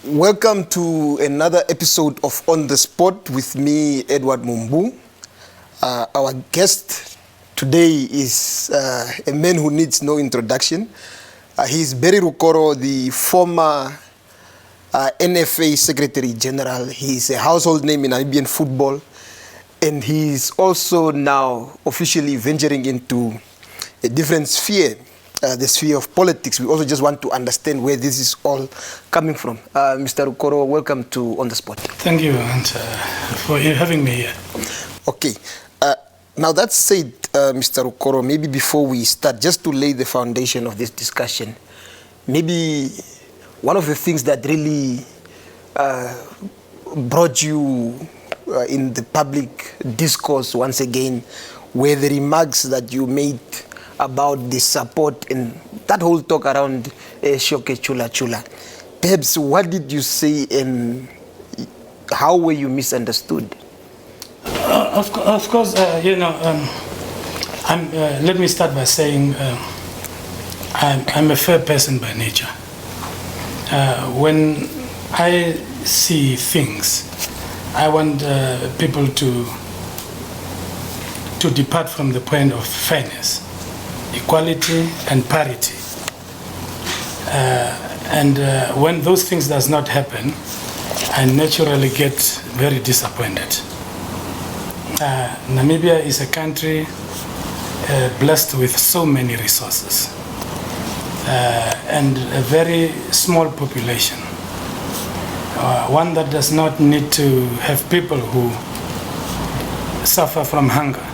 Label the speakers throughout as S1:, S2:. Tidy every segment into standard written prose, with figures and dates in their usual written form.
S1: Welcome to another episode of On the Spot with me, Edward Mumbuu. Our guest today is a man who needs no introduction. He's Barry Rukoro, the former NFA Secretary General. He's a household name in Namibian football. And he's also now officially venturing into a different sphere, the sphere of politics. We also just want to understand where this is all coming from. Mr. Rukoro, welcome to On the Spot.
S2: Thank you for having me here.
S1: Okay. Now that said, Mr. Rukoro, maybe before we start, just to lay the foundation of this discussion, maybe one of the things that really brought you in the public discourse once again were the remarks that you made about the support and that whole talk around Shoke Chula Chula. Perhaps what did you say and how were you misunderstood?
S2: Of course, let me start by saying I'm a fair person by nature. When I see things, I want people to depart from the point of fairness, equality and parity. When those things does not happen, I naturally get very disappointed. Namibia is a country blessed with so many resources and a very small population. One that does not need to have people who suffer from hunger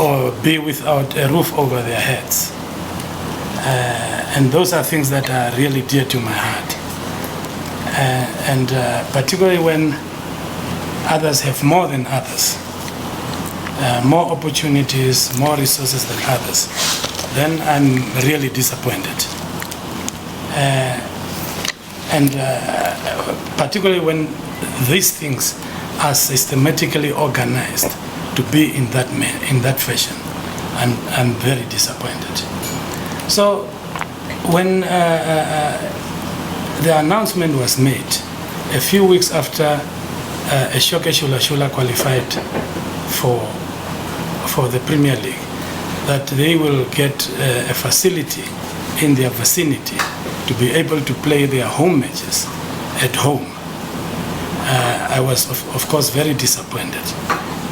S2: or be without a roof over their heads. And those are things that are really dear to my heart. Particularly when others have more than others, more opportunities, more resources than others, then I'm really disappointed. Particularly when these things are systematically organized to be in that fashion, I'm very disappointed. So when the announcement was made a few weeks after Shoke Chula Chula qualified for the Premier League, that they will get a facility in their vicinity to be able to play their home matches at home. I was, of course, very disappointed.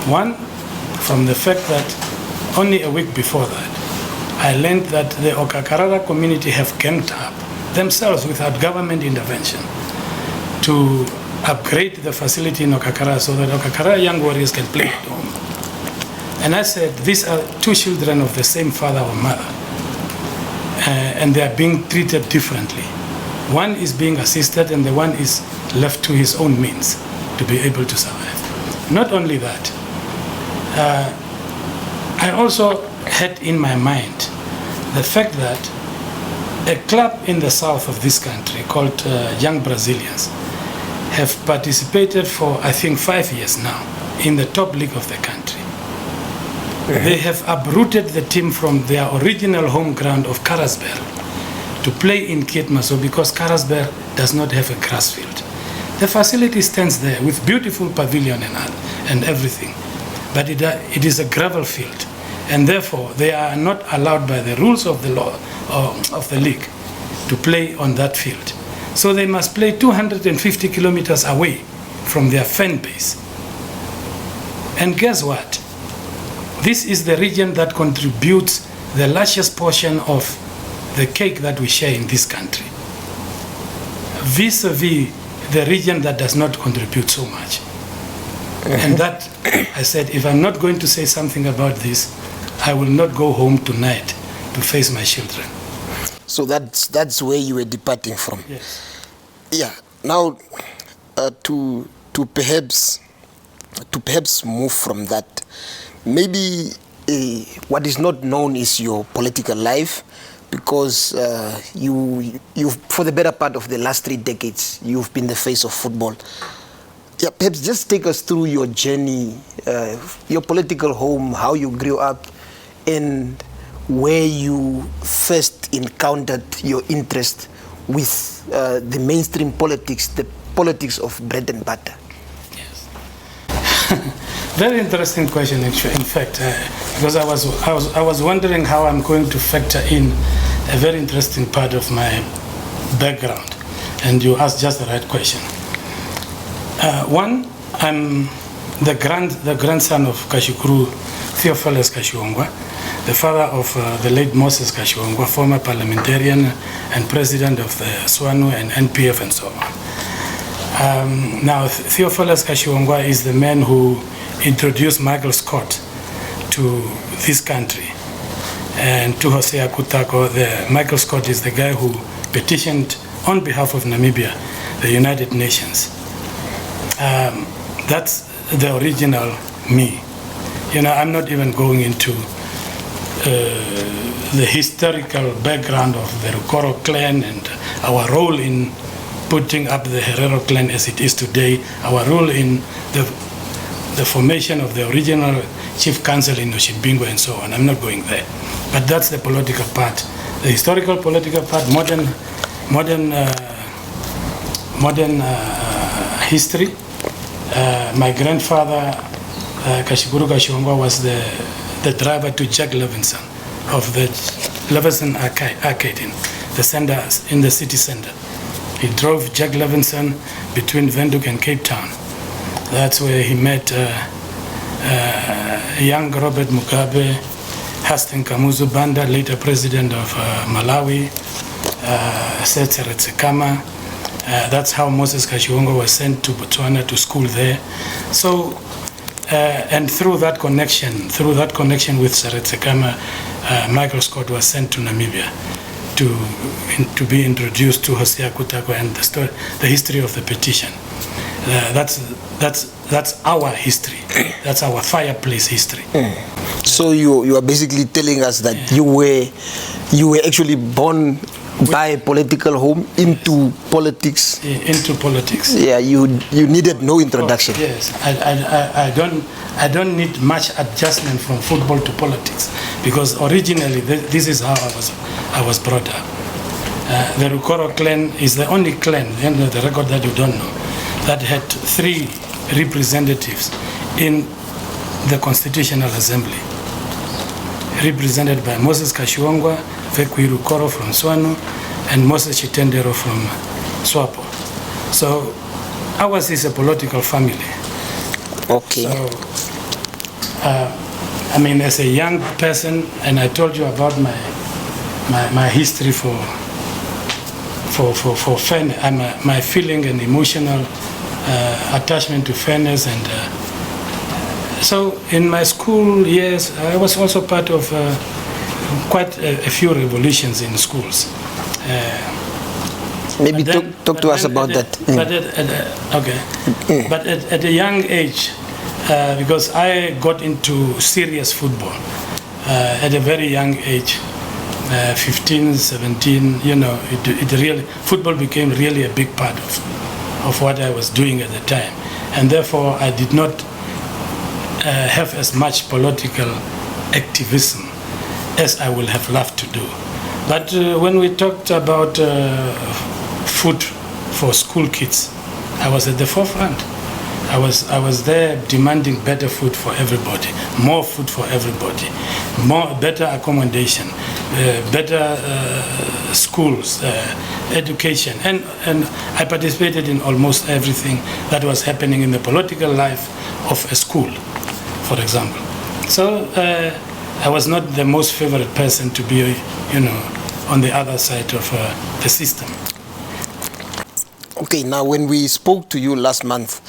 S2: One, from the fact that only a week before that, I learned that the Okakarara community have ganged up themselves without government intervention to upgrade the facility in Okakarara so that Okakarara young warriors can play at home. And I said, these are two children of the same father or mother. And they are being treated differently. One is being assisted and the one is left to his own means to be able to survive. Not only that, I also had in my mind the fact that a club in the south of this country called Young Brazilians have participated for, I think, 5 years now in the top league of the country. They have uprooted the team from their original home ground of Karasberg to play in Keetmaso because Karasberg does not have a grass field. The facility stands there with beautiful pavilion and everything, but it is a gravel field, and therefore they are not allowed by the rules of the law of the league to play on that field. So they must play 250 kilometers away from their fan base. And guess what? This is the region that contributes the largest portion of the cake that we share in this country, vis-a-vis the region that does not contribute so much. And that, I said, if I'm not going to say something about this, I will not go home tonight to face my children.
S1: So that's where you were departing from.
S2: Yes.
S1: Yeah. Now, to perhaps move from that, maybe what is not known is your political life, because you for the better part of the last 3 decades, you've been the face of football. Yeah, perhaps just take us through your journey, your political home, how you grew up, and where you first encountered your interest with the mainstream politics, the politics of bread and butter?
S2: Yes. Very interesting question, in fact, because I was wondering how I'm going to factor in a very interesting part of my background, and you asked just the right question. One, I'm the grandson of Kashukuru Theophilus Kashiwangwa, the father of the late Moses Kashiwangwa, former parliamentarian and president of the SWANU and NPF and so on. Now, Theophilus Kashiwangwa is the man who introduced Michael Scott to this country and to Hosea Kutako. Michael Scott is the guy who petitioned on behalf of Namibia, the United Nations. That's the original me. You know, I'm not even going into the historical background of the Rukoro clan and our role in putting up the Herero clan as it is today, our role in the formation of the original chief council in Oshibingo and so on. I'm not going there. But that's the political part. The historical political part, modern history. My grandfather, Kashikuru Kashiwangwa, was the driver to Jack Levinson of the Levinson Arcade in the city center. He drove Jack Levinson between Windhoek and Cape Town. That's where he met young Robert Mugabe, Hastings Kamuzu Banda, later president of Malawi, Setsi Retsekama. That's how Moses Kashiwangwa was sent to Botswana to school there. So, and through that connection with Seretsekama, Michael Scott was sent to Namibia to be introduced to Hosea Kutako and the history of the petition. That's our history. That's our fireplace history.
S1: So you are basically telling us that you were actually born by a political home into politics.
S2: Into politics.
S1: Yeah, you needed no introduction.
S2: Oh, yes, I don't need much adjustment from football to politics, because originally this is how I was brought up. The Rukoro clan is the only clan, in the record that you don't know, that had 3 representatives in the Constitutional Assembly, represented by Moses Kashiwangwa, Vekwi Rukoro from SWANU, and Moses Chitendero from SWAPO. So ours is a political family.
S1: Okay. So,
S2: I mean, as a young person, and I told you about my history for fairness, my feeling and emotional attachment to fairness, and so in my school years, I was also part of quite a few revolutions in schools.
S1: Maybe talk to us about that.
S2: But at a young age, because I got into serious football at a very young age, 15, 17, you know, football became really a big part of what I was doing at the time. And therefore, I did not have as much political activism as I would have loved to do. But when we talked about food for school kids, I was at the forefront. I was there demanding better food for everybody, more food for everybody, better accommodation, better schools, education, and I participated in almost everything that was happening in the political life of a school, for example. So I was not the most favorite person to be, you know, on the other side of the system.
S1: Okay, now when we spoke to you last month,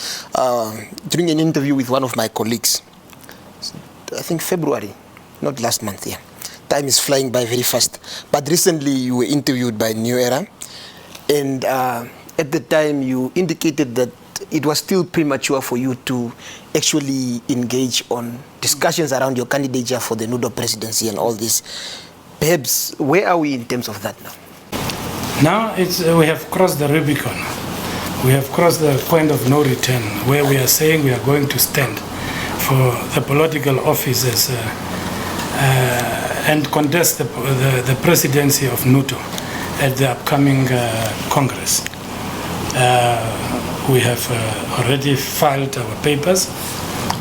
S1: during an interview with one of my colleagues, I think February, not last month, yeah. Time is flying by very fast. But recently you were interviewed by New Era, and at the time you indicated that it was still premature for you to actually engage on discussions around your candidature for the Nudo presidency and all this. Perhaps, where are we in terms of that now?
S2: Now we have crossed the Rubicon. We have crossed the point of no return, where we are saying we are going to stand for the political office as and contest the presidency of NUTO at the upcoming Congress. We have already filed our papers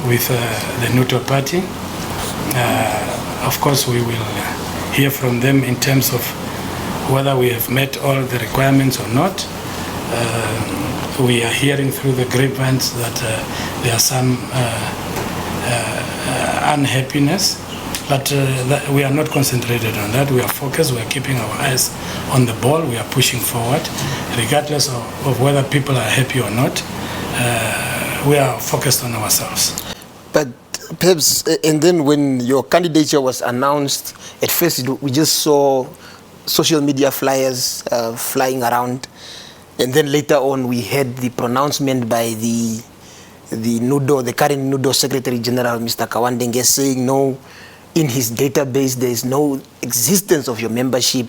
S2: with the NUTO party. Of course, we will hear from them in terms of whether we have met all the requirements or not. We are hearing through the grapevines that there are some unhappiness, but that we are not concentrated on that. We are focused, we are keeping our eyes on the ball, we are pushing forward, regardless of whether people are happy or not. We are focused on ourselves.
S1: But perhaps, and then when your candidature was announced, at first we just saw social media flyers flying around, and then later on we had the pronouncement by the NUDO, the current NUDO Secretary General, Mr. Kawandenge, saying no, in his database there is no existence of your membership.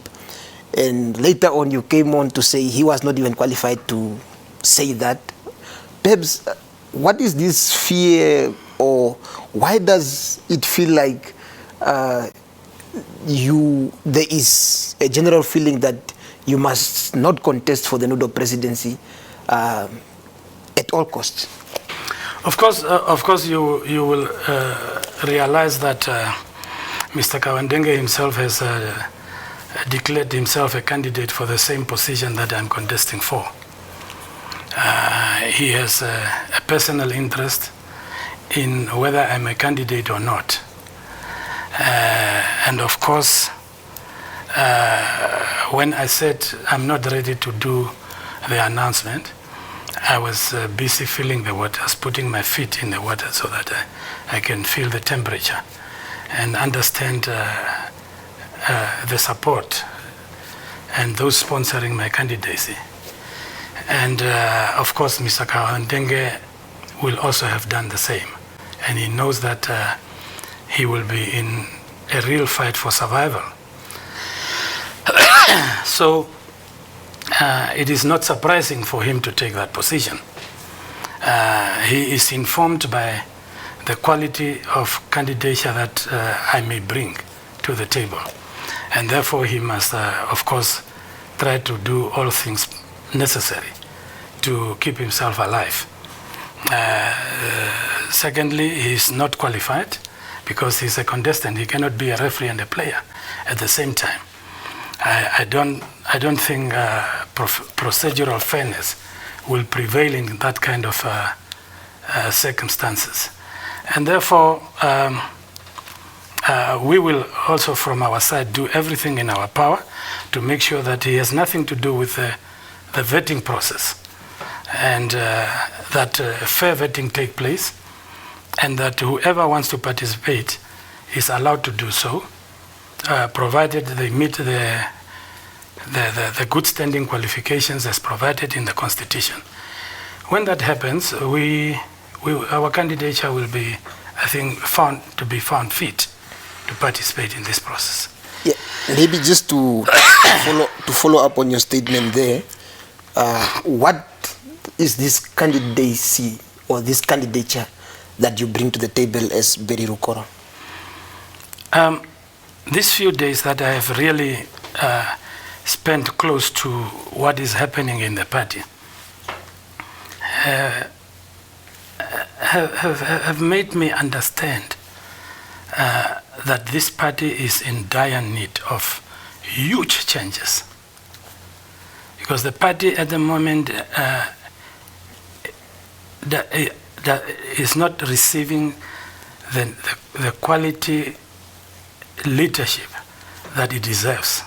S1: And later on you came on to say he was not even qualified to say that. Perhaps, what is this fear, or why does it feel like there is a general feeling that you must not contest for the NUDO presidency at all costs?
S2: Of course, you will realize that Mr. Kawandenge himself has declared himself a candidate for the same position that I'm contesting for. He has a personal interest in whether I'm a candidate or not. And of course, when I said I'm not ready to do the announcement, I was busy feeling the waters, putting my feet in the water so that I can feel the temperature and understand the support and those sponsoring my candidacy. And of course, Mr. Kawandenge will also have done the same. And he knows that he will be in a real fight for survival. So it is not surprising for him to take that position. He is informed by the quality of candidature that I may bring to the table. And therefore he must, of course, try to do all things necessary to keep himself alive. Secondly, he is not qualified because he's a contestant. He cannot be a referee and a player at the same time. I don't think procedural fairness will prevail in that kind of circumstances. And therefore, we will also from our side do everything in our power to make sure that he has nothing to do with the vetting process, and that fair vetting take place, and that whoever wants to participate is allowed to do so, provided they meet the good standing qualifications as provided in the Constitution. When that happens, our candidature will be, I think, found fit to participate in this process.
S1: Yeah, maybe just to follow up on your statement there, what is this candidacy or this candidature that you bring to the table as Barry Rukoro?
S2: These few days that I have really spent close to what is happening in the party have made me understand that this party is in dire need of huge changes. Because the party at the moment that is not receiving the quality leadership that it deserves.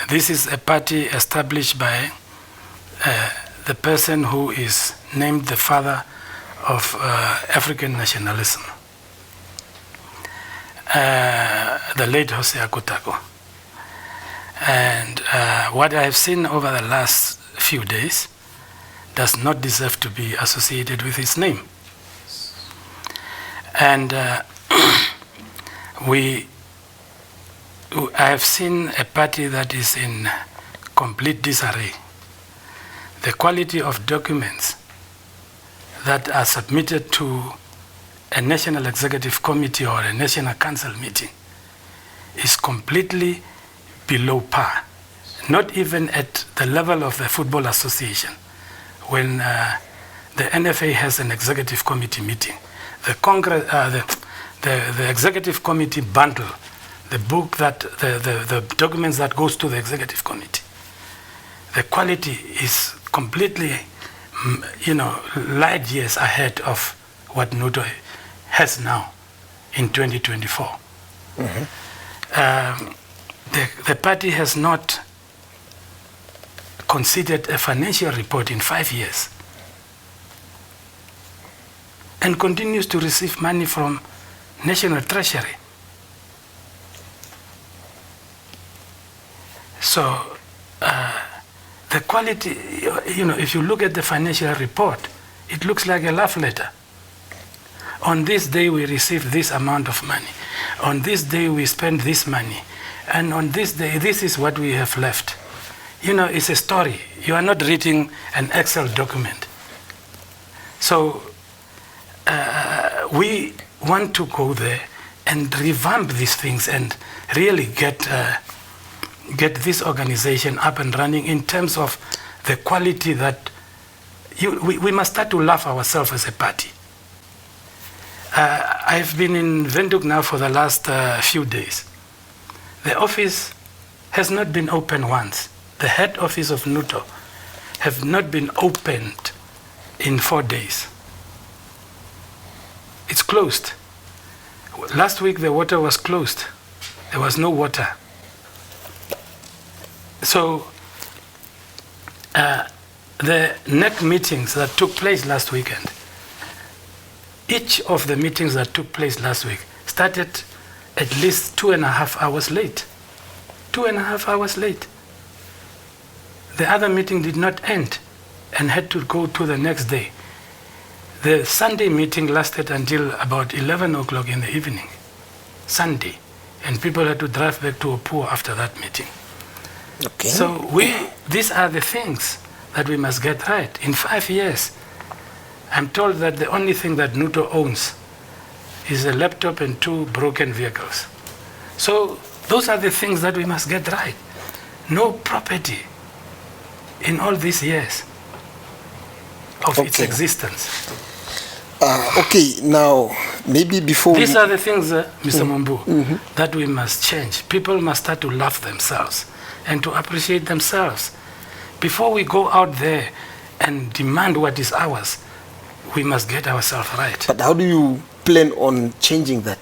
S2: This is a party established by the person who is named the father of African nationalism, the late Jose Akutako. And what I have seen over the last few days does not deserve to be associated with his name. And I have seen a party that is in complete disarray. The quality of documents that are submitted to a National Executive Committee or a National Council meeting is completely below par, not even at the level of the Football Association. When the NFA has an executive committee meeting, the executive committee bundle, the book that the documents that goes to the executive committee, the quality is completely, light years ahead of what NUTO has now in 2024. Mm-hmm. The party has not considered a financial report in 5 years and continues to receive money from National Treasury. So the quality, if you look at the financial report, it looks like a love letter. On this day we received this amount of money. On this day we spent this money. And on this day, this is what we have left. It's a story. You are not reading an Excel document. So we want to go there and revamp these things and really get this organization up and running in terms of the quality that we must start to love ourselves as a party. I've been in Windhoek now for the last few days. The office has not been opened once. The head office of NUTO have not been opened in 4 days. It's closed. Last week the water was closed. There was no water. So the NEC meetings that took place last weekend, each of the meetings that took place last week started at least 2.5 hours late. 2.5 hours late. The other meeting did not end and had to go to the next day. The Sunday meeting lasted until about 11 o'clock in the evening. Sunday. And people had to drive back to Opua after that meeting.
S1: Okay.
S2: So these are the things that we must get right. In 5 years, I'm told that the only thing that NUTO owns is a laptop and 2 broken vehicles. So those are the things that we must get right. No property in all these years of its existence.
S1: Okay, now maybe before
S2: these are the things, Mr. Mumbuu, that we must change. People must start to love themselves and to appreciate themselves. Before we go out there and demand what is ours, we must get ourselves right.
S1: But how do you plan on changing that?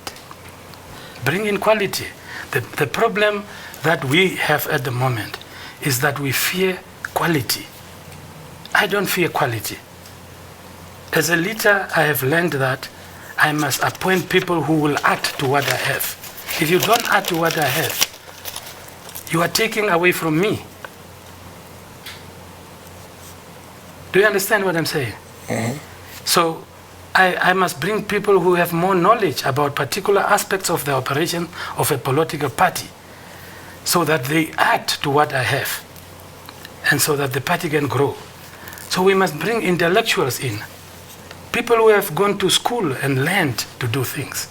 S2: Bring in quality. The problem that we have at the moment is that we fear quality. I don't fear quality. As a leader, I have learned that I must appoint people who will add to what I have. If you don't add to what I have, you are taking away from me. Do you understand what I'm saying? Mm-hmm. So I must bring people who have more knowledge about particular aspects of the operation of a political party so that they add to what I have and so that the party can grow. So we must bring intellectuals in, people who have gone to school and learned to do things,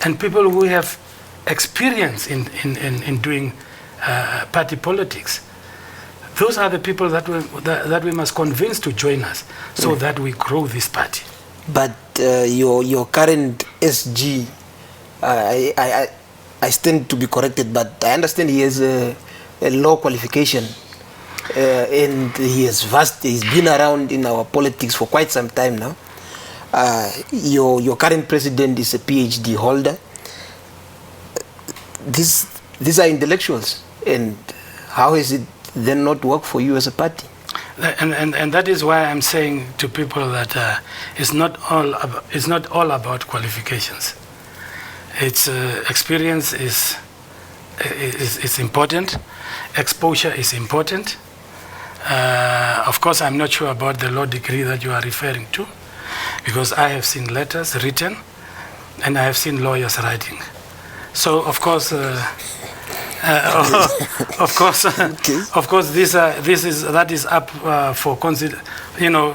S2: and people who have experience in doing party politics. Those are the people that we must convince to join us so that we grow this party.
S1: But your current SG, I stand to be corrected, but I understand he has a low qualification and he's been around in our politics for quite some time now. Your current president is a PhD holder. These are intellectuals, and how is it then not work for you as a party?
S2: And that is why I'm saying to people that it's not all about qualifications. It's experience is important. Exposure is important. Of course, I'm not sure about the law degree that you are referring to, because I have seen letters written, and I have seen lawyers writing. So of course. Of course, that is up for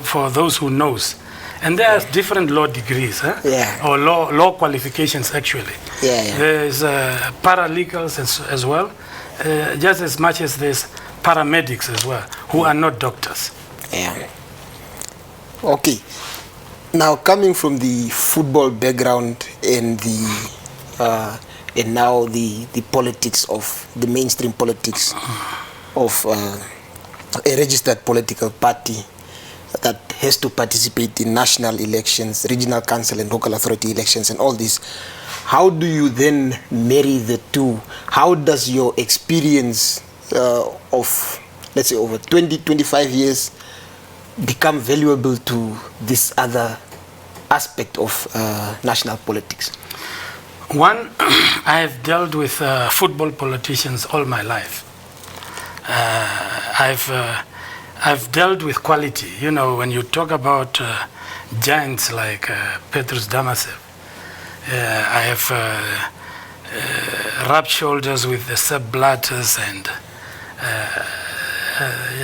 S2: for those who knows, And there are different law degrees, huh?
S1: Yeah.
S2: Or law qualifications, actually.
S1: Yeah.
S2: There's paralegals as well, just as much as there's paramedics as well, who are not doctors.
S1: Yeah. Okay. Now, coming from the football background and and now the politics of the mainstream politics of a registered political party that has to participate in national elections, regional council and local authority elections and all this, how do you then marry the two? How does your experience of, let's say, over 20-25 years become valuable to this other aspect of national politics?
S2: One, I have dealt with football politicians all my life. I've dealt with quality. You know, when you talk about giants like Petrus Damasev, I have rubbed shoulders with the Sepp Blatters and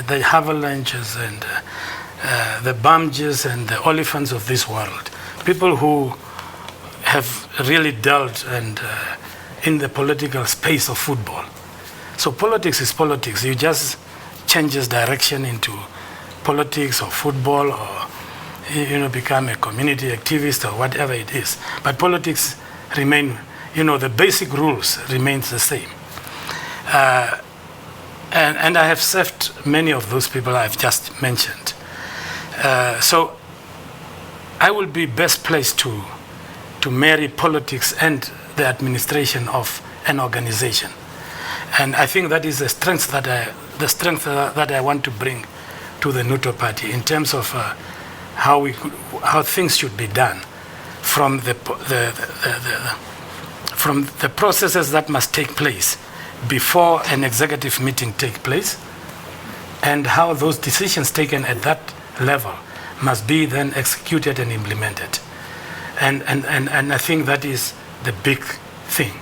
S2: the Havelanges and the Bamjes and the Oliphants of this world. People who have really dealt and in the political space of football. So politics is politics. You just changes direction into politics or football, or become a community activist or whatever it is. But politics remain, the basic rules remains the same. And I have served many of those people I've just mentioned. So I will be best placed to marry politics and the administration of an organization. And I think that is the strength that I want to bring to the Nuto Party in terms of how things should be done, from the processes that must take place before an executive meeting take place, and how those decisions taken at that level must be then executed and implemented. And I think that is the big thing,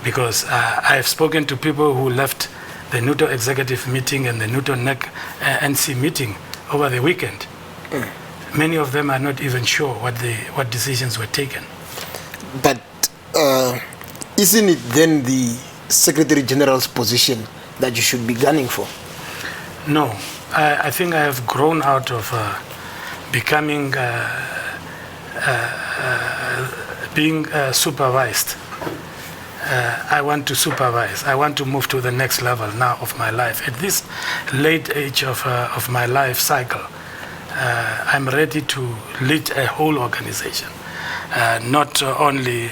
S2: because I have spoken to people who left the Nuto executive meeting and the Nuto NC meeting over the weekend. Many of them are not even sure what decisions were taken.
S1: But isn't it then the Secretary General's position that you should be gunning for?
S2: No, I think I have grown out of becoming being supervised. I want to supervise. I want to move to the next level now of my life. At this late age of my life cycle, I'm ready to lead a whole organization, not only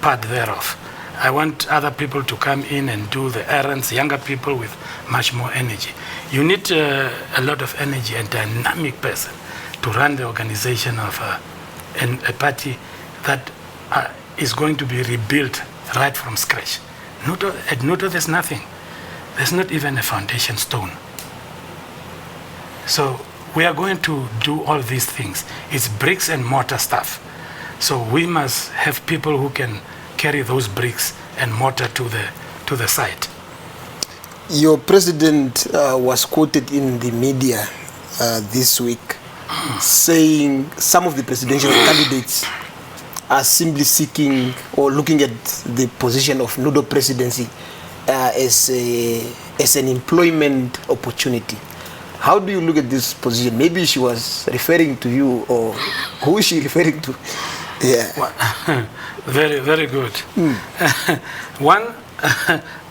S2: part thereof. I want other people to come in and do the errands, younger people with much more energy. You need a lot of energy and dynamic person to run the organization of a party that is going to be rebuilt right from scratch. At Nuto, there's nothing. There's not even a foundation stone. So we are going to do all these things. It's bricks and mortar stuff. So we must have people who can carry those bricks and mortar to the site.
S1: Your president was quoted in the media this week saying some of the presidential candidates are simply seeking or looking at the position of Nuto presidency as an employment opportunity. How do you look at this position? Maybe she was referring to you, or who is she referring to? Yeah.
S2: Well, very, very good. One,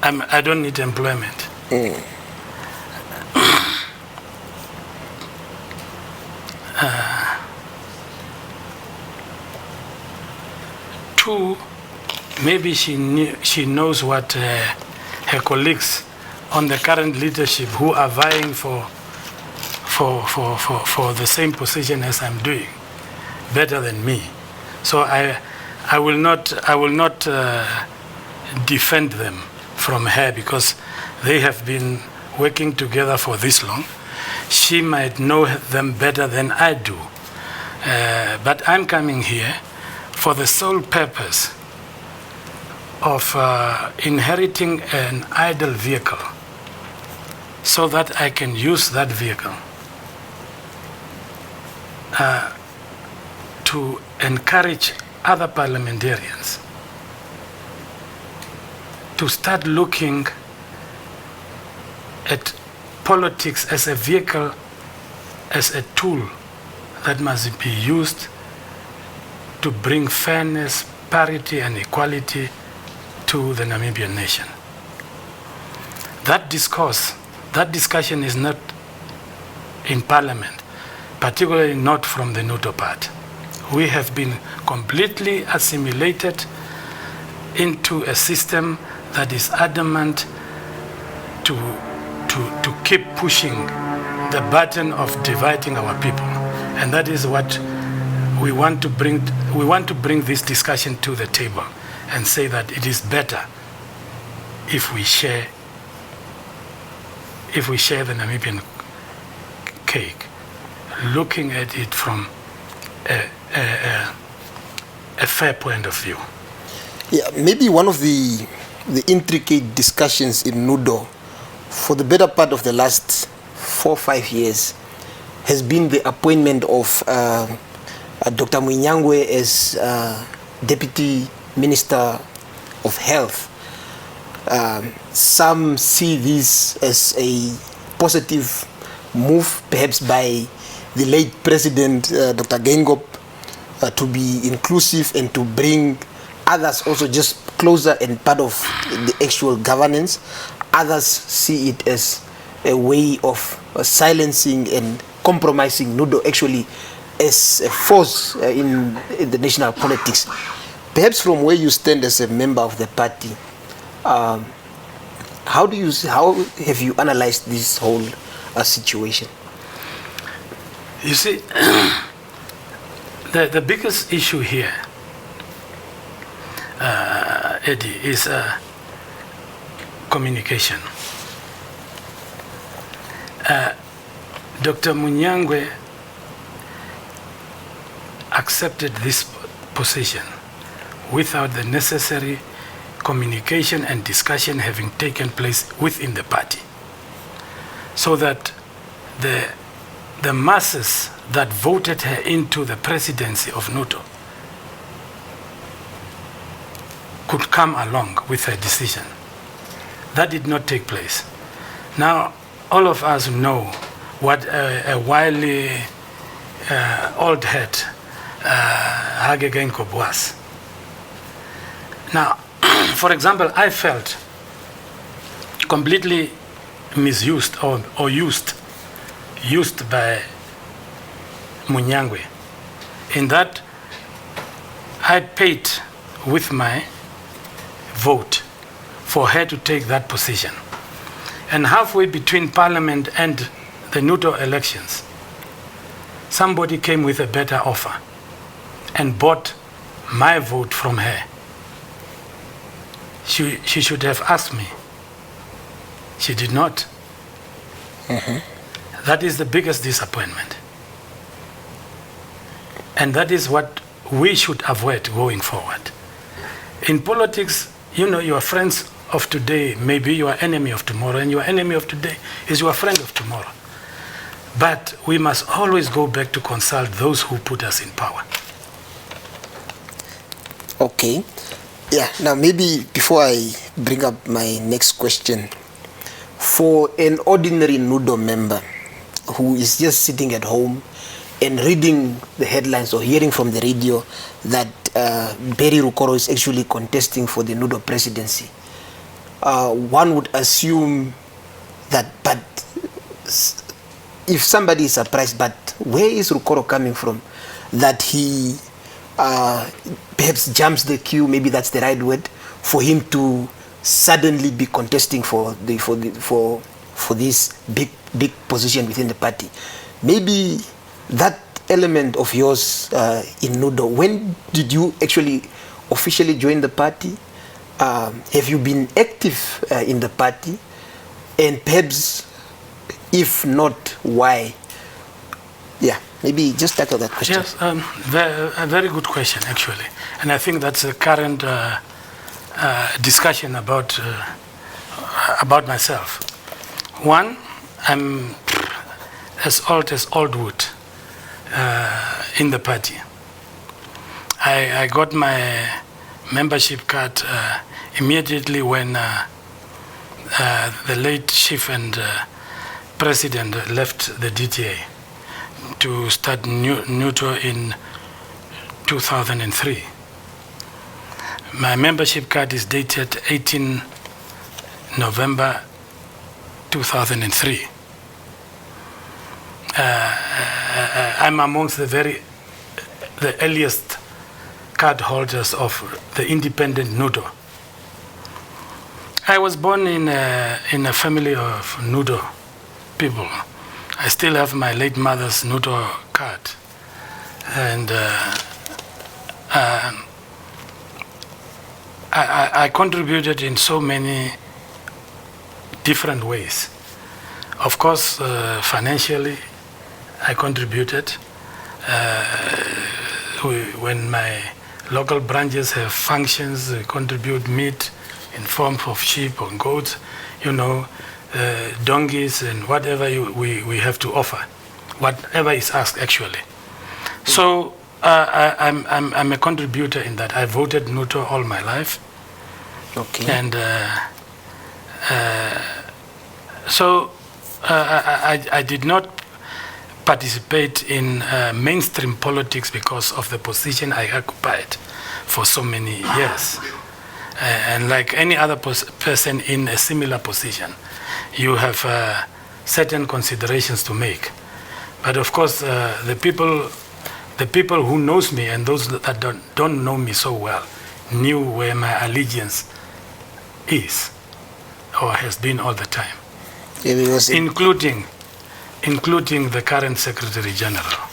S2: I don't need employment. Two, maybe she knows what her colleagues on the current leadership who are vying for the same position as I'm doing better than me. So I will not defend them from her, because they have been working together for this long. She might know them better than I do. But I'm coming here for the sole purpose of inheriting an idle vehicle so that I can use that vehicle. to encourage other parliamentarians to start looking at politics as a vehicle, as a tool that must be used to bring fairness, parity, and equality to the Namibian nation. That discourse, that discussion is not in Parliament, particularly not from the Nuto part. We have been completely assimilated into a system that is adamant to keep pushing the button of dividing our people. And that is what we want to bring. We want to bring this discussion to the table and say that it is better if we share the Namibian cake, looking at it from a fair point of view.
S1: Yeah, maybe one of the intricate discussions in NUDO for the better part of the last 4 or 5 years has been the appointment of Dr. Munyangwe as Deputy Minister of Health. Some see this as a positive move, perhaps by the late President Dr. Gengop, to be inclusive and to bring others also just closer and part of the actual governance. Others see it as a way of silencing and compromising NUDO actually as a force in the national politics. Perhaps from where you stand as a member of the party, how have you analyzed this whole situation?
S2: You see, the biggest issue here, Eddie, is communication. Dr. Munyangwe accepted this position without the necessary communication and discussion having taken place within the party, so that the masses that voted her into the presidency of NUTO could come along with her decision. That did not take place. Now, all of us know what a wily old head Hage Geingob was. Now, for example, I felt completely misused or used by Munyangwe, in that I paid with my vote for her to take that position. And halfway between Parliament and the NUTO elections, somebody came with a better offer and bought my vote from her. She should have asked me. She did not. Mm-hmm. That is the biggest disappointment. And that is what we should avoid going forward. In politics, you know, your friends of today may be your enemy of tomorrow, and your enemy of today is your friend of tomorrow. But we must always go back to consult those who put us in power.
S1: Okay. Yeah, now maybe before I bring up my next question, for an ordinary NUDO member who is just sitting at home and reading the headlines or hearing from the radio that Barry Rukoro is actually contesting for the NUDO presidency, one would assume that, but if somebody is surprised, but where is Rukoro coming from, that he perhaps jumps the queue, maybe that's the right word, for him to suddenly be contesting for this big position within the party. Maybe that element of yours in NUDO, when did you actually officially join the party? Have you been active in the party? And perhaps, if not, why? Yeah, maybe just tackle that question.
S2: Yes, a very good question, actually. And I think that's a current discussion about myself. One, I'm as old as old wood in the party. I got my membership card immediately when the late chief and president left the DTA to start NUTO in 2003. My membership card is dated 18 November 2003. I'm amongst the earliest card holders of the independent NUTO. I was born in a family of NUTO people. I still have my late mother's NUTO card. And I contributed in so many different ways. Of course, financially, I contributed. When my local branches have functions, they contribute meat in form of sheep or goats, donkeys and whatever we have to offer, whatever is asked actually. So I'm a contributor in that. I voted NUTO all my life.
S1: Okay.
S2: And so I did not participate in mainstream politics because of the position I occupied for so many years. And like any other person in a similar position, you have certain considerations to make. But of course, the people who knows me and those that don't know me so well knew where my allegiance is or has been all the time, including the current Secretary General.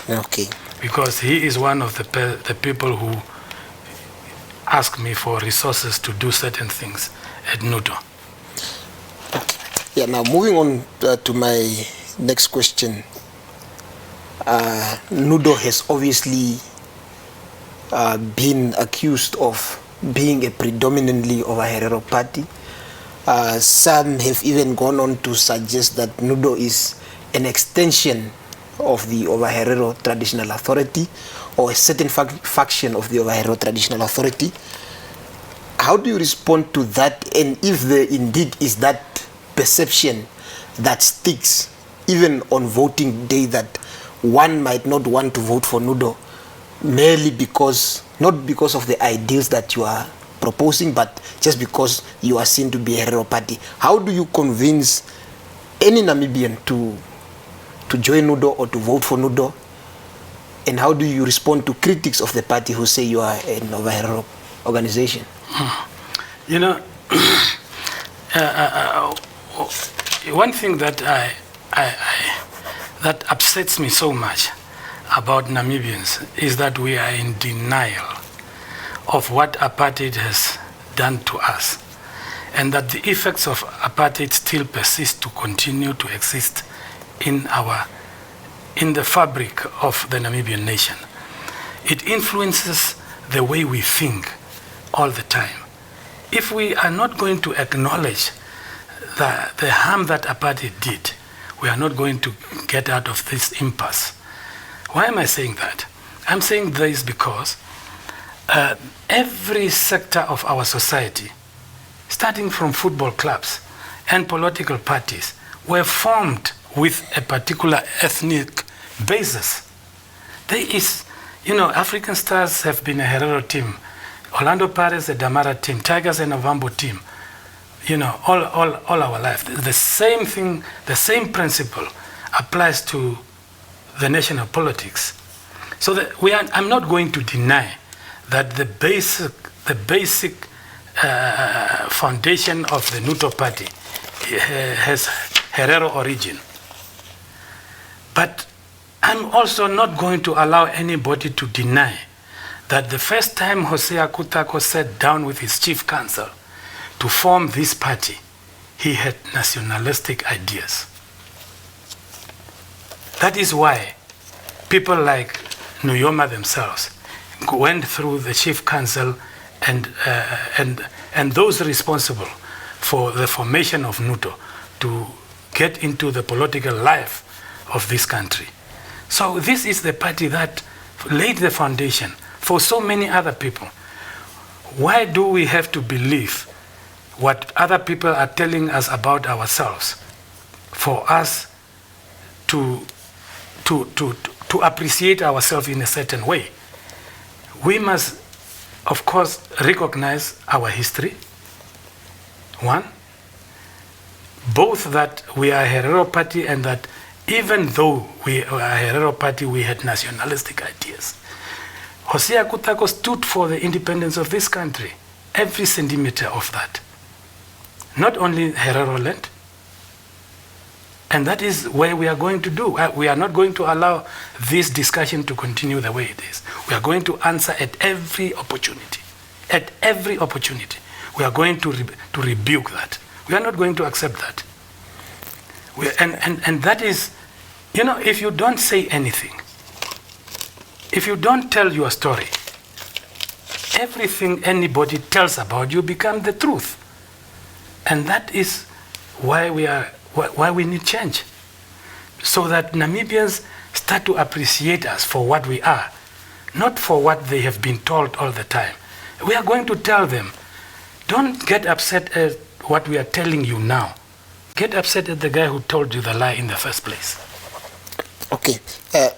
S1: Okay.
S2: Because he is one of the people who ask me for resources to do certain things at NUTO.
S1: Okay. Yeah, now moving on to my next question. NUTO has obviously been accused of being a predominantly Ovaherero party. Some have even gone on to suggest that NUTO is an extension of the Ovaherero Traditional Authority, or a certain faction of the Ovaherero Traditional Authority. How do you respond to that, and if there indeed is that perception that sticks even on voting day, that one might not want to vote for NUTO merely because, not because of the ideals that you are proposing, but just because you are seen to be a Herero party? How do you convince any Namibian to join NUTO or to vote for NUTO? And how do you respond to critics of the party who say you are an Ovaherero organization?
S2: One thing that that upsets me so much about Namibians is that we are in denial of what apartheid has done to us, and that the effects of apartheid still persist to continue to exist in the fabric of the Namibian nation. It influences the way we think all the time. If we are not going to acknowledge the harm that apartheid did, we are not going to get out of this impasse. Why am I saying that? I'm saying this because every sector of our society, starting from football clubs and political parties, were formed with a particular ethnic basis. There is, African Stars have been a Herero team, Orlando Pirates a Damara team, Tigers and Ovambo team, all our life. The same thing, the same principle applies to the national politics. So I'm not going to deny that the basic foundation of the NUTO party has Herero origin. But I'm also not going to allow anybody to deny that the first time Hosea Kutako sat down with his chief counsel to form this party, he had nationalistic ideas. That is why people like Nuyoma themselves went through the chief council and those responsible for the formation of NUTO to get into the political life of this country. So this is the party that laid the foundation for so many other people. Why do we have to believe what other people are telling us about ourselves for us to appreciate ourselves in a certain way? We must, of course, recognize our history. One, both that we are a Herero party and that even though we are a Herero party, we had nationalistic ideas. Hosea Kutako stood for the independence of this country, every centimeter of that. Not only Herero land. And that is where we are going to do. We are not going to allow this discussion to continue the way it is. We are going to answer at every opportunity. At every opportunity. We are going to rebuke that. We are not going to accept that. And that is, you know, if you don't say anything, if you don't tell your story, everything anybody tells about you becomes the truth. And that is why we need change. So that Namibians start to appreciate us for what we are, not for what they have been told all the time. We are going to tell them, don't get upset at what we are telling you now. Get upset at the guy who told you the lie in the first place.
S1: Okay,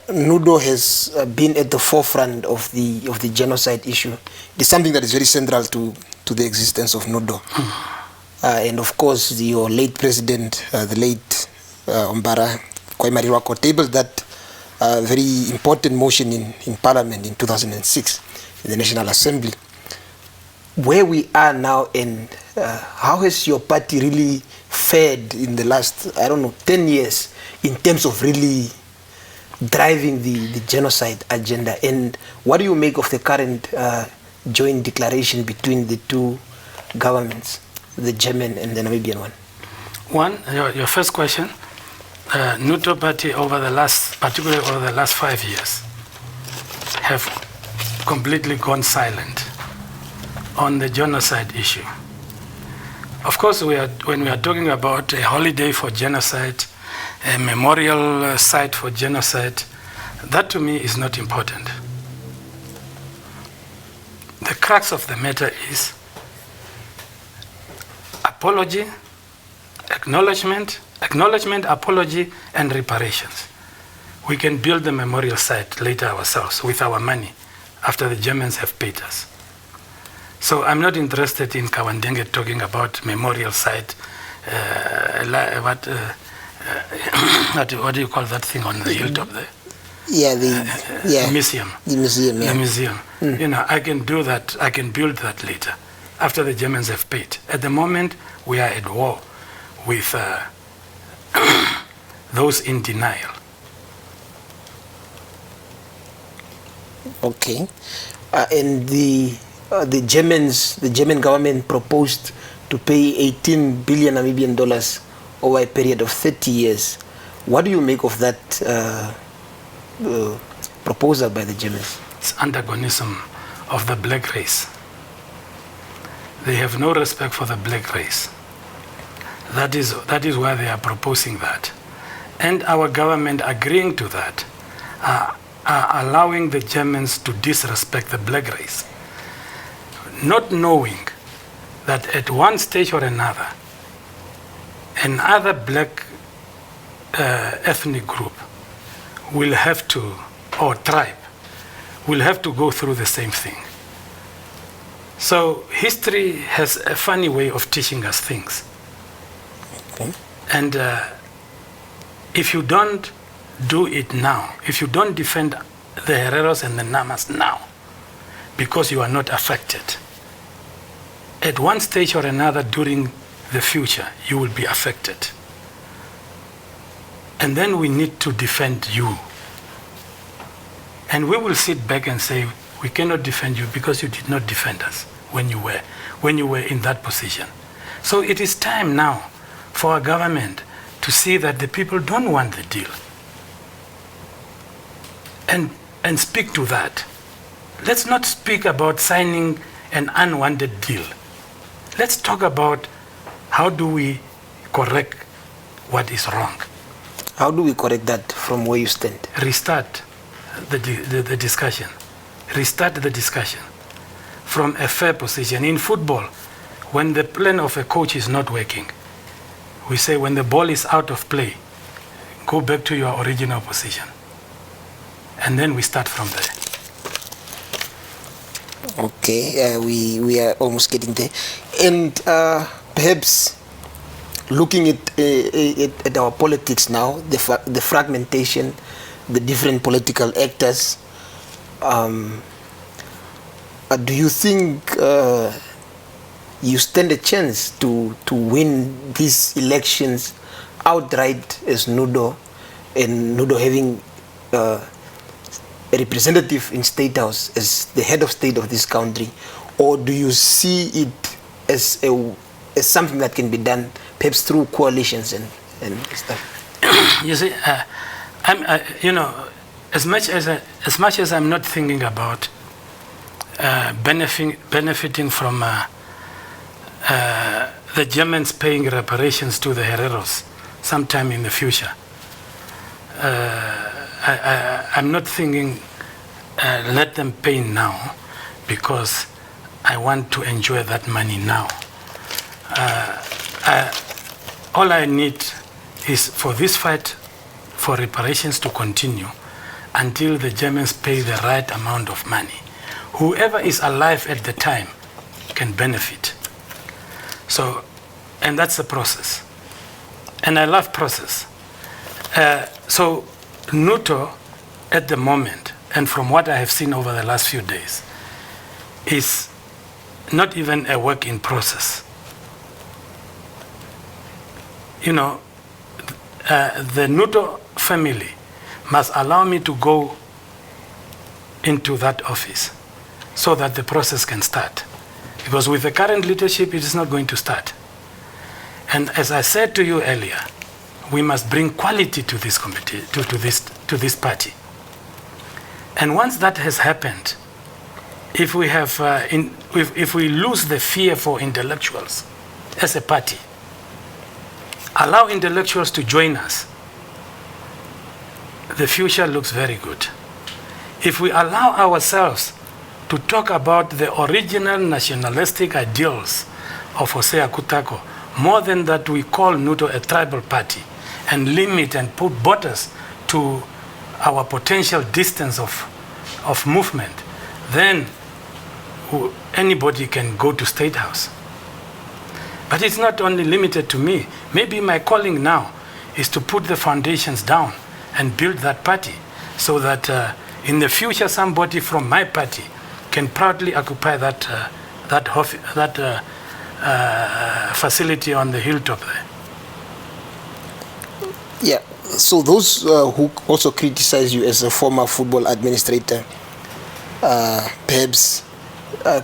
S1: NUDO has been at the forefront of the genocide issue. It is something that is very central to the existence of NUDO. And of course, your late president, the late Barry Rukoro, tabled that very important motion in Parliament in 2006 in the National Assembly. Where we are now, and how has your party really fared in the last, 10 years in terms of really driving the genocide agenda? And what do you make of the current joint declaration between the two governments, the German and the Namibian one?
S2: One, your first question, NUDO party particularly over the last 5 years, have completely gone silent on the genocide issue. Of course, when we are talking about a holiday for genocide, a memorial site for genocide, that to me is not important. The crux of the matter is apology, acknowledgement, apology, and reparations. We can build the memorial site later ourselves with our money after the Germans have paid us. So I'm not interested in Kawandenge talking about memorial site, what do you call that thing on the hilltop there?
S1: Yeah, the
S2: museum.
S1: The museum, yeah.
S2: The museum. You know, I can do that, I can build that later, after the Germans have paid. At the moment, we are at war with those in denial.
S1: Okay. And the German government proposed to pay 18 billion Namibian dollars over a period of 30 years. What do you make of that proposal by the Germans?
S2: It's antagonism of the black race. They have no respect for the black race. That is why they are proposing that. And our government agreeing to that, are allowing the Germans to disrespect the black race. Not knowing that at one stage or another black ethnic group will have to, or tribe, will have to go through the same thing. So history has a funny way of teaching us things.
S1: Okay.
S2: And if you don't do it now, if you don't defend the Hereros and the Namas now, because you are not affected, at one stage or another during the future, you will be affected. And then we need to defend you. And we will sit back and say, we cannot defend you because you did not defend us when you were in that position. So it is time now for our government to see that the people don't want the deal. And speak to that. Let's not speak about signing an unwanted deal. Let's talk about how do we correct what is wrong.
S1: How do we correct that from where you stand?
S2: Restart the discussion. restart the discussion from a fair position. In football, when the plan of a coach is not working, we say when the ball is out of play, go back to your original position. And then we start from there.
S1: Okay, we are almost getting there. And perhaps looking at our politics now, the fragmentation, the different political actors, do you think you stand a chance to win these elections outright as NUDO, and NUDO having a representative in State House as the head of state of this country? Or do you see it as something that can be done perhaps through coalitions and stuff?
S2: You see, as much as I'm not thinking about benefiting from the Germans paying reparations to the Hereros sometime in the future, I'm not thinking let them pay now because I want to enjoy that money now. All I need is for this fight for reparations to continue until the Germans pay the right amount of money. Whoever is alive at the time can benefit. So, and that's the process. And I love process. So, NUTO at the moment, and from what I have seen over the last few days, is not even a work in process. The NUTO family must allow me to go into that office so that the process can start. Because with the current leadership, it is not going to start. And as I said to you earlier, we must bring quality to this committee, to this party. And once that has happened, if we have, if we lose the fear for intellectuals as a party, allow intellectuals to join us, the future looks very good. If we allow ourselves to talk about the original nationalistic ideals of Hosea Kutako, more than that we call NUTO a tribal party and limit and put borders to our potential distance of movement, then anybody can go to State House. But it's not only limited to me. Maybe my calling now is to put the foundations down and build that party so that in the future somebody from my party can proudly occupy that facility on the hilltop there.
S1: Yeah, so those who also criticize you as a former football administrator, perhaps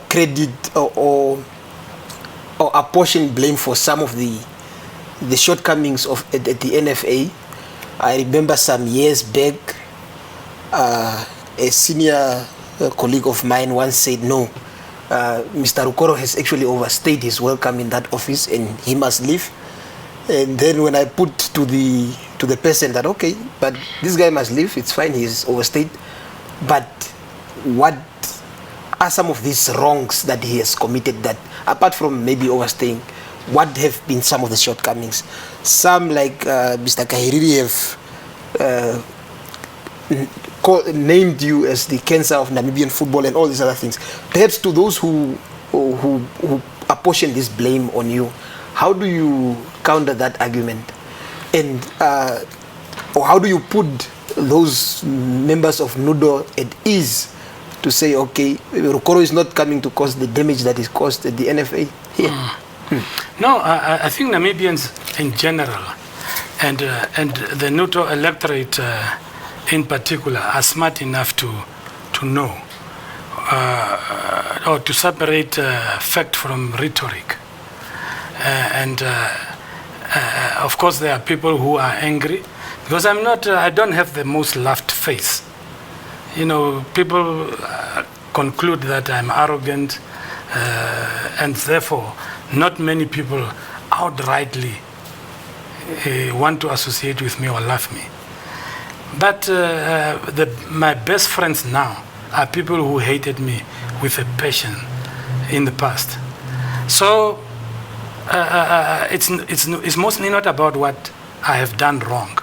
S1: credit or apportion blame for some of the shortcomings of at the NFA. I remember some years back, a senior colleague of mine once said, no, Mr. Rukoro has actually overstayed his welcome in that office and he must leave. And then when I put to the person that, okay, but this guy must leave, it's fine, he's overstayed, but what are some of these wrongs that he has committed that, apart from maybe overstaying, what have been some of the shortcomings? Some, like Mr. Kahiriri, have named you as the cancer of Namibian football and all these other things. Perhaps to those who apportion this blame on you, how do you counter that argument? And or how do you put those members of NUDO at ease to say, okay, Rukoro is not coming to cause the damage that is caused at the NFA here?
S2: No, I think Namibians in general and the NUDO electorate in particular are smart enough to know or to separate fact from rhetoric. Of course, there are people who are angry because I don't have the most loved face. People conclude that I'm arrogant, and therefore, not many people outrightly want to associate with me or love me. But my best friends now are people who hated me with a passion in the past. So it's mostly not about what I have done wrong.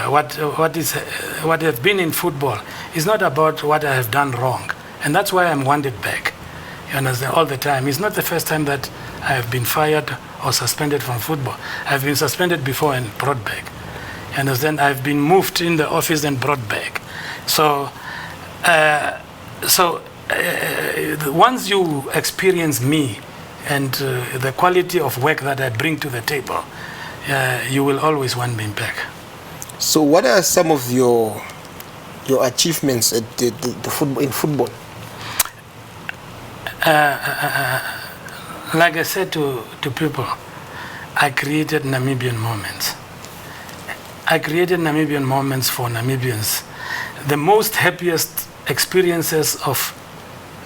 S2: What has been in football is not about what I have done wrong, and that's why I'm wanted back. You understand, all the time. It's not the first time that I have been fired or suspended from football. I've been suspended before and brought back. You understand? I've been moved in the office and brought back. So, once you experience me and the quality of work that I bring to the table, you will always want me back.
S1: So what are some of your achievements at the football, in football?
S2: Like I said to people, I created Namibian moments. I created Namibian moments for Namibians. The most happiest experiences of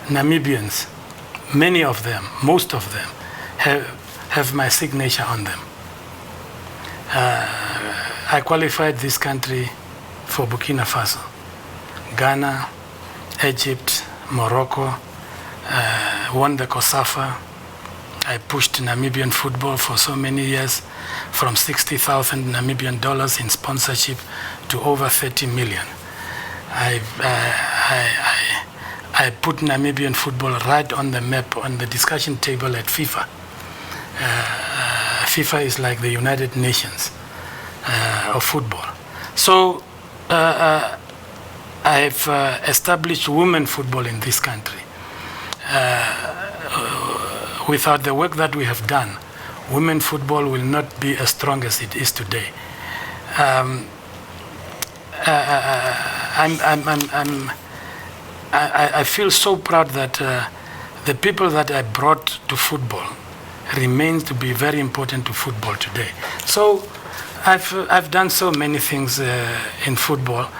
S2: Namibians, many of them, most of them, have my signature on them. I qualified this country for Burkina Faso, Ghana, Egypt, Morocco, won the COSAFA. I pushed Namibian football for so many years, from 60,000 Namibian dollars in sponsorship to over 30 million. I put Namibian football right on the map, on the discussion table at FIFA. FIFA is like the United Nations of football. So I've established women football in this country. Without the work that we have done, women football will not be as strong as it is today. I feel so proud that the people that I brought to football remains to be very important to football today. So I've done so many things in football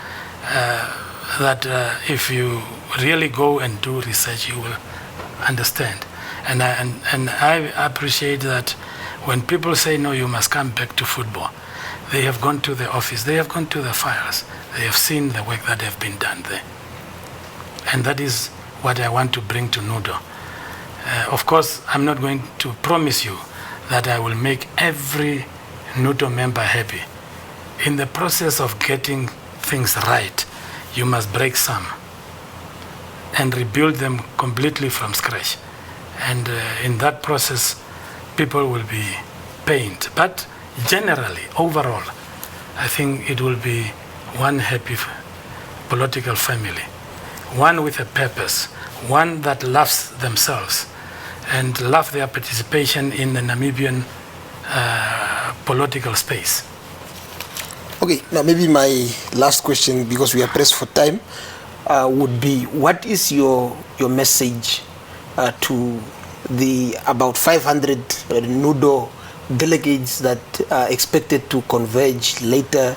S2: that if you really go and do research, you will understand. And I appreciate that when people say, no, you must come back to football, they have gone to the office, they have gone to the files, they have seen the work that have been done there. And that is what I want to bring to Nudo. Of course, I'm not going to promise you that I will make every Nudo member happy. In the process of getting things right, you must break some and rebuild them completely from scratch. And in that process, people will be pained. But generally, overall, I think it will be one happy political family, one with a purpose, one that loves themselves and love their participation in the Namibian political space.
S1: Okay, now maybe my last question, because we are pressed for time, would be, what is your message to the about 500 Nudo delegates that are expected to converge later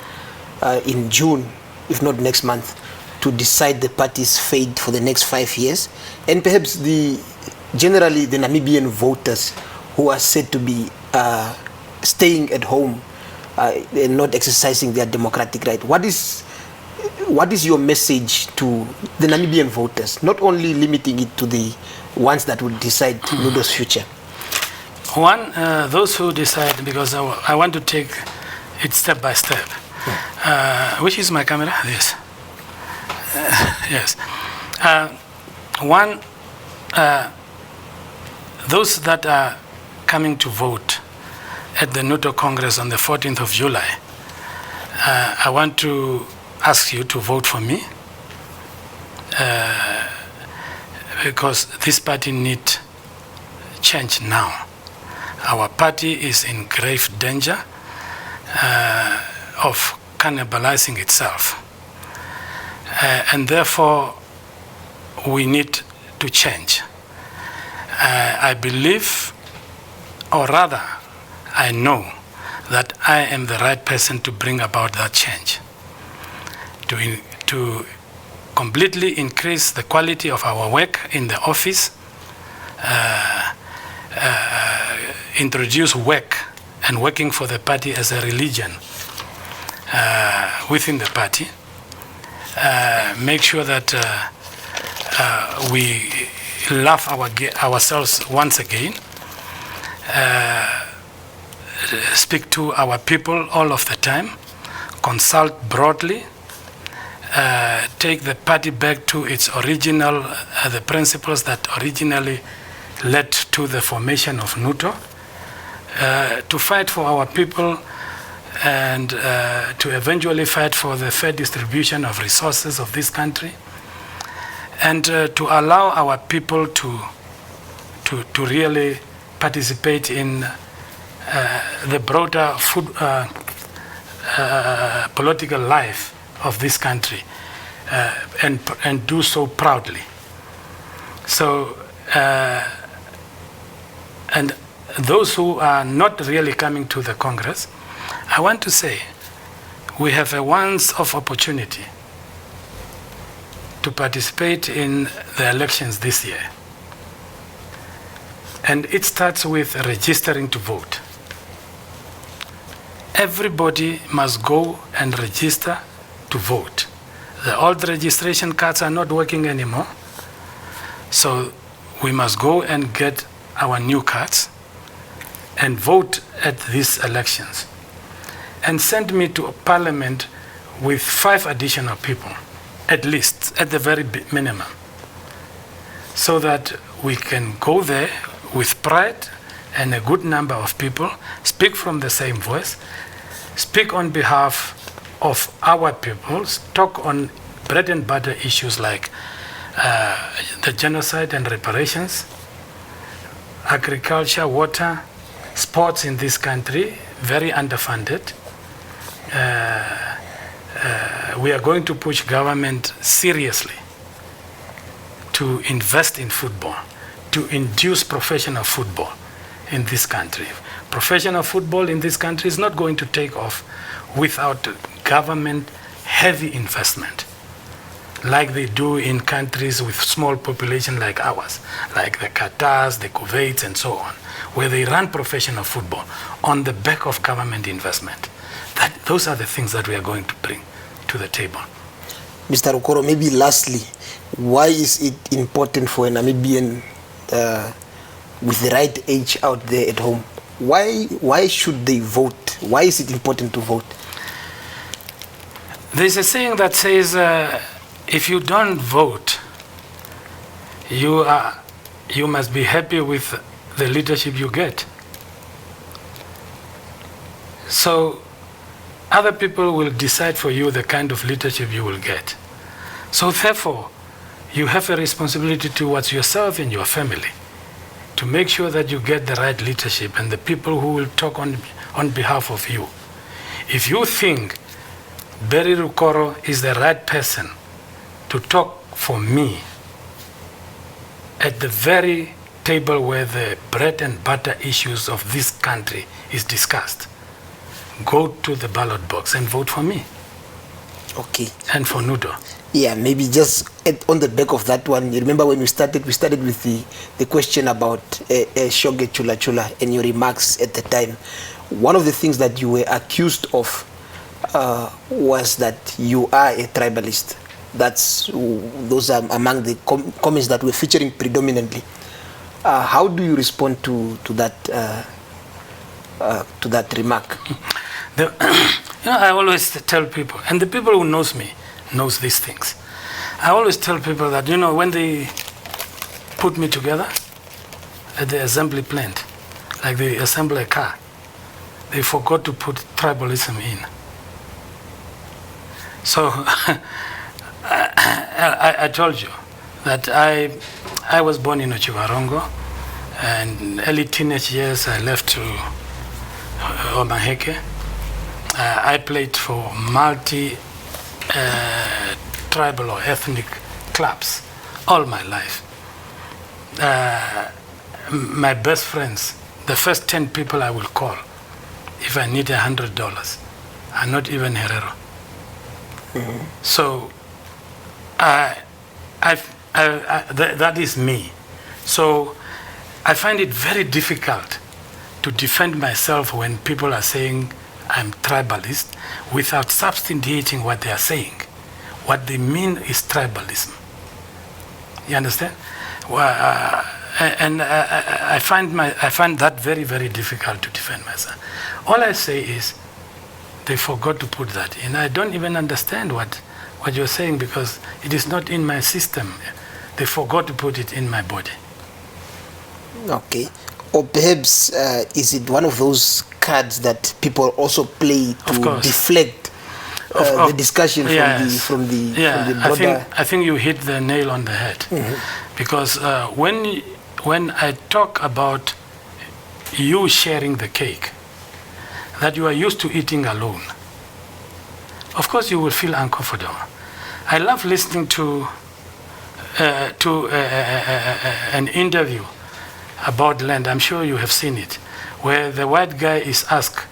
S1: in June, if not next month, to decide the party's fate for the next 5 years, and perhaps generally the Namibian voters who are said to be staying at home and not exercising their democratic right? What is your message to the Namibian voters, not only limiting it to the ones that will decide Nudo's future?
S2: One, those who decide, because I want to take it step by step. Which is my camera? This. Yes. One, those that are coming to vote at the Nudo Congress on the 14th of July, I want to ask you to vote for me, because this party needs change now. Our party is in grave danger of cannibalizing itself. And therefore, we need to change. I believe, or rather, I know that I am the right person to bring about that change, to completely increase the quality of our work in the office, introduce work and working for the party as a religion within the party, make sure that we love ourselves once again, speak to our people all of the time, consult broadly, take the party back to its original, the principles that originally led to the formation of NUTO, to fight for our people and to eventually fight for the fair distribution of resources of this country, and to allow our people to really participate in the broader political life of this country, and do so proudly. So, and those who are not really coming to the Congress, I want to say we have a once-off opportunity to participate in the elections this year. And it starts with registering to vote. Everybody must go and register to vote. The old registration cards are not working anymore, so we must go and get our new cards and vote at these elections. And send me to Parliament with 5 additional people, at least, at the very minimum, so that we can go there with pride and a good number of people, speak from the same voice, speak on behalf of our peoples, talk on bread and butter issues like the genocide and reparations, agriculture, water, sports in this country, very underfunded. We are going to push government seriously to invest in football, to induce professional football in this country. Professional football in this country is not going to take off without government heavy investment, like they do in countries with small population like ours, like the Qatars, the Kuwaits, and so on, where they run professional football on the back of government investment. Those are the things that we are going to bring to the table.
S1: Mr. Rukoro, maybe lastly, why is it important for a Namibian with the right age out there at home? Why should they vote? Why is it important to vote?
S2: There's a saying that says, if you don't vote, you must be happy with the leadership you get. So other people will decide for you the kind of leadership you will get. So therefore, you have a responsibility towards yourself and your family to make sure that you get the right leadership and the people who will talk on behalf of you. If you think Barry Rukoro is the right person to talk for me at the very table where the bread and butter issues of this country is discussed, go to the ballot box and vote for me.
S1: Okay.
S2: And for NUTO.
S1: Yeah, maybe just on the back of that one, you remember when we started with the question about Shoge Chula Chula and your remarks at the time. One of the things that you were accused of was that you are a tribalist. Those are among the comments that were featuring predominantly. How do you respond to that remark?
S2: I always tell people, and the people who knows me knows these things. I always tell people that, when they put me together at the assembly plant, like they assemble a car, they forgot to put tribalism in. So I told you that I was born in Ochiwarongo, and early teenage years I left to Omaheke. I played for multi-tribal or ethnic clubs all my life. My best friends, the first 10 people I will call if I need $100, are not even Herero. Mm-hmm. So that is me. So I find it very difficult to defend myself when people are saying I'm tribalist without substantiating what they are saying. what they mean is tribalism. You understand? Well, I find that very, very difficult to defend myself. All I say is they forgot to put that in. I don't even understand what you're saying because it is not in my system. They forgot to put it in my body.
S1: Okay. Or perhaps is it one of those cards that people also play to deflect the discussion from the broader...
S2: I think you hit the nail on the head. Because when I talk about you sharing the cake, that you are used to eating alone, of course you will feel uncomfortable. I love listening to an interview about land. I'm sure you have seen it, where the white guy is asked,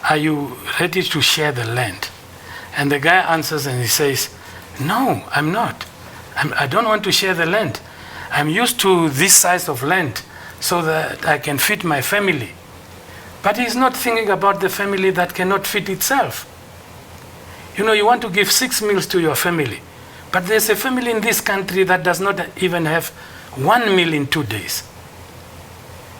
S2: are you ready to share the land? And the guy answers and he says, no, I'm not. I don't want to share the land. I'm used to this size of land so that I can feed my family. But he's not thinking about the family that cannot feed itself. You know, you want to give 6 meals to your family, but there's a family in this country that does not even have 1 meal in 2 days.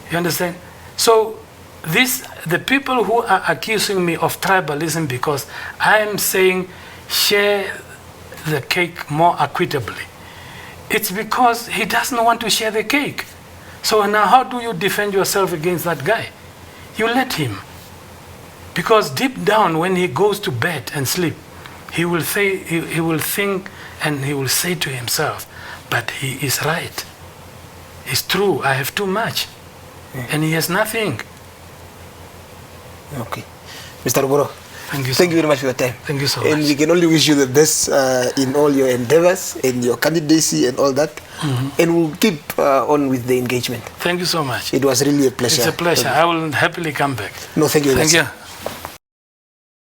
S2: You understand? So the people who are accusing me of tribalism because I am saying share the cake more equitably, it's because he doesn't want to share the cake. So now how do you defend yourself against that guy? You let him. Because deep down when he goes to bed and sleep, he will think and he will say to himself, but he is right. It's true, I have too much. And he has nothing.
S1: Okay. Mr. Rukoro, thank you very much for your time.
S2: Thank you so much.
S1: And we can only wish you the best in all your endeavors, in your candidacy and all that. And we'll keep on with the engagement.
S2: Thank you so much.
S1: It was really a pleasure.
S2: It's a pleasure. I will happily come back.
S1: No, thank you.
S2: Thank you.